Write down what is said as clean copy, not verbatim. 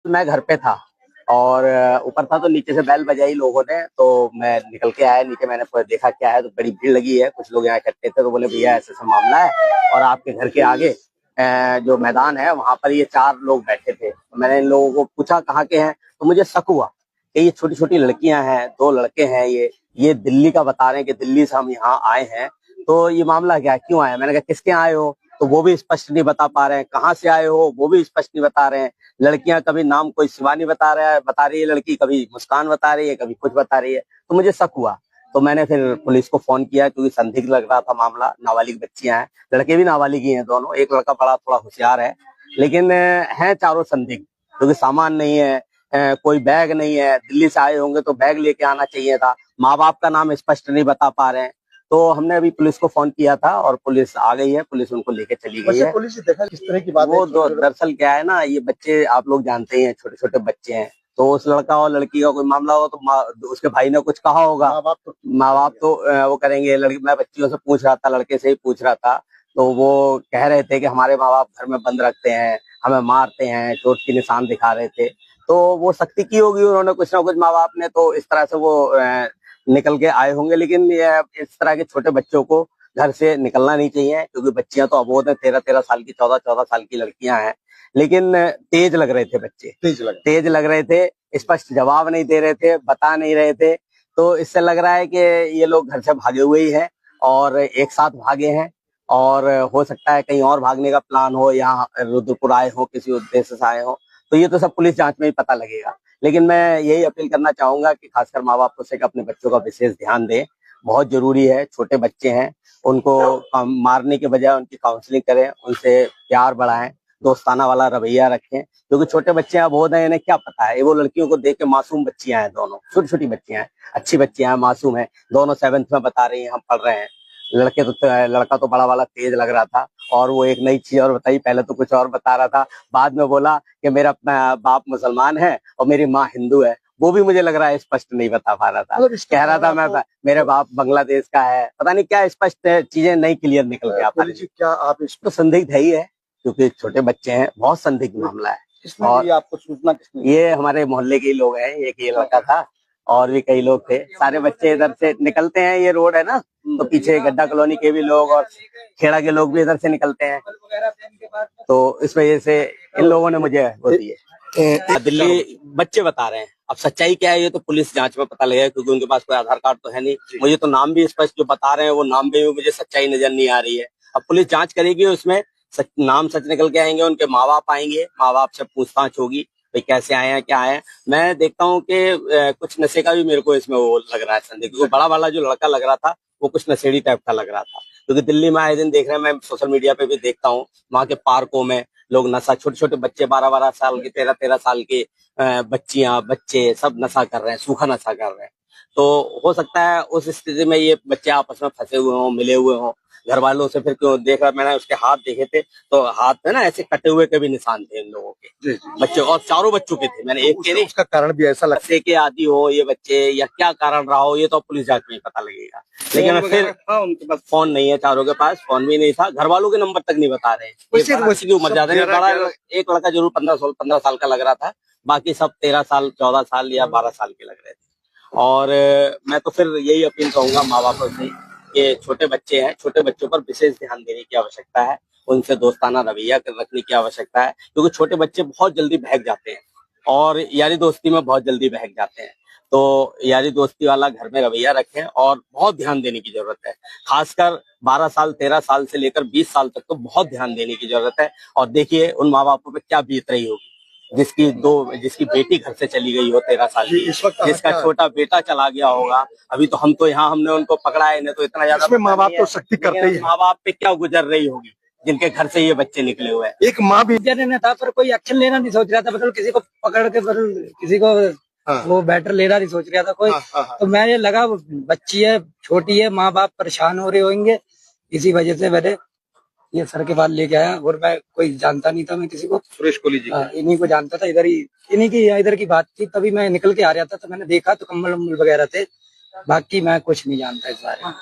मैं घर पे था और ऊपर था तो नीचे से बैल बजाई लोगों ने, तो मैं निकल के आया नीचे। मैंने देखा क्या है, तो बड़ी भीड़ लगी है, कुछ लोग यहाँ इकट्ठे थे, तो बोले भैया ऐसा ऐसा मामला है और आपके घर के आगे जो मैदान है वहां पर ये 4 लोग बैठे थे। तो मैंने इन लोगों को पूछा कहाँ के हैं, तो मुझे शक हुआ कि ये छोटी छोटी लड़कियां हैं, 2 लड़के हैं, ये दिल्ली का बता रहे हैं कि दिल्ली से हम यहाँ आए हैं। तो ये मामला क्या है, क्यों आए? मैंने कहा किसके आए हो, तो वो भी स्पष्ट नहीं बता पा रहे हैं। कहाँ से आए हो वो भी स्पष्ट नहीं बता रहे हैं। लड़कियां कभी नाम कोई शिवानी बता रही है लड़की, कभी मुस्कान बता रही है, कभी कुछ बता रही है। तो मुझे शक हुआ, तो मैंने फिर पुलिस को फोन किया क्योंकि संदिग्ध लग रहा था मामला। नाबालिग बच्चियां हैं, लड़के भी नाबालिग ही हैं दोनों। एक लड़का बड़ा थोड़ा होशियार है, लेकिन हैं चारों संदिग्ध, क्योंकि सामान नहीं है, कोई बैग नहीं है। दिल्ली से आए होंगे तो बैग लेके आना चाहिए था। माँ बाप का नाम स्पष्ट नहीं बता पा रहे हैं। तो हमने अभी पुलिस को फोन किया था और पुलिस आ गई है, पुलिस उनको लेके चली गई है। पुलिस देखा किस तरह की बात वो दरअसल क्या है ना, ये बच्चे आप लोग जानते ही हैं, छोटे छोटे बच्चे हैं। तो उस लड़का और लड़की का कोई मामला हो तो उसके भाई ने कुछ कहा होगा। माँ बाप तो वो करेंगे। लड़की, मैं बच्चियों से पूछ रहा था, लड़के से ही पूछ रहा था, तो वो कह रहे थे कि हमारे माँ बाप घर में बंद रखते हैं, हमें मारते हैं, चोट के निशान दिखा रहे थे। तो वो सख्ती की होगी उन्होंने कुछ ना कुछ माँ बाप ने, तो इस तरह से वो निकल के आए होंगे। लेकिन ये इस तरह के छोटे बच्चों को घर से निकलना नहीं चाहिए, क्योंकि बच्चियां तो अबोध है, 13-13 साल की, 14-14 साल की लड़कियां हैं। लेकिन तेज लग रहे थे बच्चे, तेज लग रहे थे, स्पष्ट जवाब नहीं दे रहे थे, बता नहीं रहे थे। तो इससे लग रहा है कि ये लोग घर से भागे हुए ही हैं और एक साथ भागे हैं। और हो सकता है कहीं और भागने का प्लान हो, या रुद्रपुर आए हो, किसी उद्देश्य से आए हो। तो ये तो सब पुलिस जांच में ही पता लगेगा। लेकिन मैं यही अपील करना चाहूंगा कि खासकर माँ बाप से अपने बच्चों का विशेष ध्यान दें। बहुत जरूरी है, छोटे बच्चे हैं, उनको मारने के बजाय उनकी काउंसलिंग करें, उनसे प्यार बढ़ाएं, दोस्ताना वाला रवैया रखें। क्योंकि छोटे बच्चे हैं, अबोध हैं, इन्हें क्या पता है। वो लड़कियों को देख के, मासूम बच्चियां हैं दोनों, छोटी छोटी बच्चियां हैं, अच्छी बच्चियां हैं, मासूम है दोनों। 7th में बता रही हैं हम पढ़ रहे हैं। लड़का तो बड़ा वाला तेज लग रहा था। और वो एक नई चीज और बताई, पहले तो कुछ और बता रहा था, बाद में बोला कि मेरा बाप मुसलमान है और मेरी माँ हिंदू है। वो भी मुझे लग रहा है स्पष्ट नहीं बता पा रहा था। कह रहा था मैं मेरे बाप बांग्लादेश का है, पता नहीं क्या स्पष्ट चीजें नहीं क्लियर निकल के आता। क्या आप तो संदिग्ध है ही है, क्योंकि छोटे बच्चे हैं, बहुत संदिग्ध मामला है। और आपको सूचना ये हमारे मोहल्ले के ही लोग हैं, एक ये लड़का था और भी कई लोग थे। सारे बच्चे इधर से निकलते हैं, ये रोड है ना, तो पीछे गड्ढा कॉलोनी के भी लोग और खेड़ा के लोग भी इधर से निकलते हैं। तो इस वजह से इन लोगों ने मुझे वो दी है। दिल्ली बच्चे बता रहे हैं, अब सच्चाई क्या है ये तो पुलिस जांच में पता लगेगा, क्योंकि उनके पास कोई आधार कार्ड तो है नहीं। मुझे तो नाम भी स्पष्ट जो बता रहे हैं, वो नाम भी मुझे सच्चाई नजर नहीं आ रही है। अब पुलिस जांच करेगी, उसमें नाम सच निकल के आएंगे, उनके माँ बाप आएंगे, माँ बाप से पूछताछ होगी भाई कैसे आए हैं, क्या आए हैं। मैं देखता हूँ कि कुछ नशे का भी मेरे को इसमें वो लग रहा है संदेह, क्योंकि बड़ा वाला जो लड़का लग रहा था वो कुछ नशेड़ी टाइप का लग रहा था। क्योंकि दिल्ली में आए दिन देख रहे हैं, मैं सोशल मीडिया पे भी देखता हूँ, वहां के पार्कों में लोग नशा, छोटे छोटे बच्चे, 12-12 साल के, 13-13 साल के बच्चियां, बच्चे सब नशा कर रहे हैं, सूखा नशा कर रहे हैं। तो हो सकता है उस स्थिति में ये बच्चे आपस में फंसे हुए हों, मिले हुए हों घर वालों से। फिर क्यों देख रहा, मैंने उसके हाथ देखे थे, तो हाथ में ना ऐसे कटे हुए के भी निशान थे इन लोगों के, बच्चे, और चारों बच्चों के थे। मैंने एक के नहीं, उसका कारण भी ऐसा लगता है कि आदि हो ये बच्चे, या क्या कारण रहा हो, ये तो पुलिस जांच में ही पता लगेगा। लेकिन फिर उनके पास फोन नहीं है, चारों के पास फोन भी नहीं था, घर वालों के नंबर तक नहीं बता रहे हैं। की उम्र ज्यादा नहीं, बड़ा एक लड़का जरूर 15 साल का लग रहा था, बाकी सब 13 साल, 14 साल या 12 साल के लग रहे थे। और मैं तो फिर यही अपील कहूंगा माँ बापों से कि छोटे बच्चे हैं, छोटे बच्चों पर विशेष ध्यान देने की आवश्यकता है, उनसे दोस्ताना रवैया रखने की आवश्यकता है, क्योंकि छोटे बच्चे बहुत जल्दी बहक जाते हैं और यारी दोस्ती में बहुत जल्दी बहक जाते हैं। तो यारी दोस्ती वाला घर में रवैया रखें और बहुत ध्यान देने की जरूरत है। खासकर 12 साल, 13 साल से लेकर 20 साल तक तो बहुत ध्यान देने की जरूरत है। और देखिए उन माँ बापों पे क्या बीत रही होगी जिसकी बेटी घर से चली गई हो 13 साल की, जिसका छोटा बेटा चला गया होगा। अभी तो हम तो यहाँ, हमने उनको पकड़ा है, इन्हें तो इतना ज्यादा माँ बाप तो सख्ती करते ही, माँ बाप पे क्या गुजर रही होगी जिनके घर से ये बच्चे निकले हुए हैं। एक माँ भी नहीं था, पर कोई एक्शन लेना नहीं सोच रहा था, मतलब किसी को पकड़ के, किसी को वो बेटर लेना नहीं सोच रहा था कोई। तो मैं ये लगा बच्ची है, छोटी है, माँ बाप परेशान हो रहे होंगे, इसी वजह से मैंने ये सर के पास लेके आया। और मैं कोई जानता नहीं था, मैं किसी को, सुरेश कोहली जी इन्हीं को जानता था, इधर की बात थी। तभी मैं निकल के आ रहा था, तो मैंने देखा तो कम्बल वम्बल वगैरह थे, बाकी मैं कुछ नहीं जानता इस बारे में।